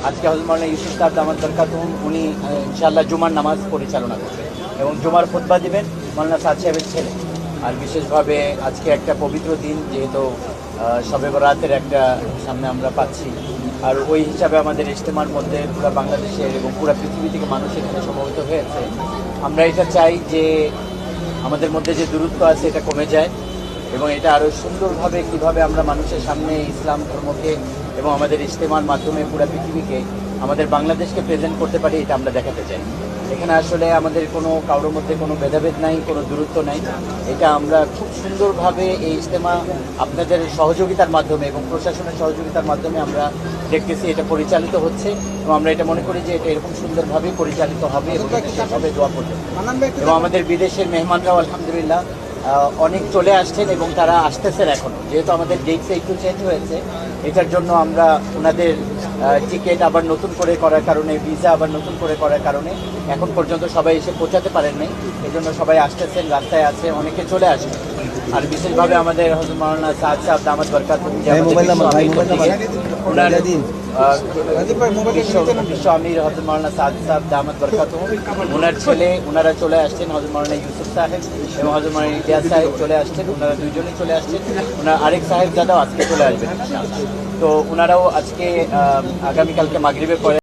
আজকে হযরত মাওলানা ইউসুফ সাহেব দামাত বরকাতুহুম উনি ইনশাআল্লাহ জুমার নামাজ পরিচালনা করবেন এবং জুমার খুতবা দিবেন মাওলানা সাদ সাহেবের ছেলে। আর বিশেষভাবে আজকে একটা পবিত্র দিন, যেহেতু শবে বরাতের একটা সামনে আমরা পাচ্ছি, আর ওই হিসাবে আমাদের ইজতেমার মধ্যে পুরো বাংলাদেশের এবং পুরো পৃথিবী থেকে মানুষ এখানে সমবেত হয়েছে। আমরা এটা চাই যে আমাদের মধ্যে যে দূরত্ব আছে এটা কমে যায় এবং এটা আরও সুন্দরভাবে কীভাবে আমরা মানুষের সামনে ইসলাম ধর্মকে এবং আমাদের ইজতেমার মাধ্যমে পুরো পৃথিবীকে আমাদের বাংলাদেশকে প্রেজেন্ট করতে পারি, এটা আমরা দেখাতে চাই। এখানে আসলে আমাদের কোনো কারোর মধ্যে কোনো ভেদাভেদ নাই, কোনো দূরত্ব নাই। এটা আমরা খুব সুন্দরভাবে এই ইজতেমা আপনাদের সহযোগিতার মাধ্যমে এবং প্রশাসনের সহযোগিতার মাধ্যমে আমরা দেখতেছি এটা পরিচালিত হচ্ছে এবং আমরা এটা মনে করি যে এটা এরকম সুন্দরভাবেই পরিচালিত হবে এবং সেভাবে দোয়া করতে এবং আমাদের বিদেশের মেহমানরাও আলহামদুলিল্লাহ অনেক চলে আসছেন এবং তারা আসতেছেন এখনও, যেহেতু আমাদের ডেটসে একটু চেঞ্জ হয়েছে। এটার জন্য আমরা ওনাদের টিকিট আবার নতুন করে করার কারণে, ভিসা আবার নতুন করে করার কারণে এখন পর্যন্ত সবাই এসে পৌঁছাতে পারেন নাই। এই জন্য সবাই আসতেছেন, রাস্তায় আছে, অনেকে চলে আসবেন। আর বিশেষভাবে আমাদের হযরত মাওলানা সাদ সাহেব দামাত বরকাতুহুম বিশ্ব আমির হযরত মাওলানা সাদ সাহেব দামাত বরকাতুহুম ওনার ছেলে ওনারা চলে আসছেন, হযরত মাওলানা ইউসুফ সাহেব এবং হযরত মাওলানা ইলিয়াস সাহেব চলে আসছেন। ওনারা দুইজনেই চলে আসছেন। ওনার আরেক সাহেব দাদাও আজকে চলে আসবেন। তো ওনারাও আজকে আগামীকালকে মাগরিবের পরে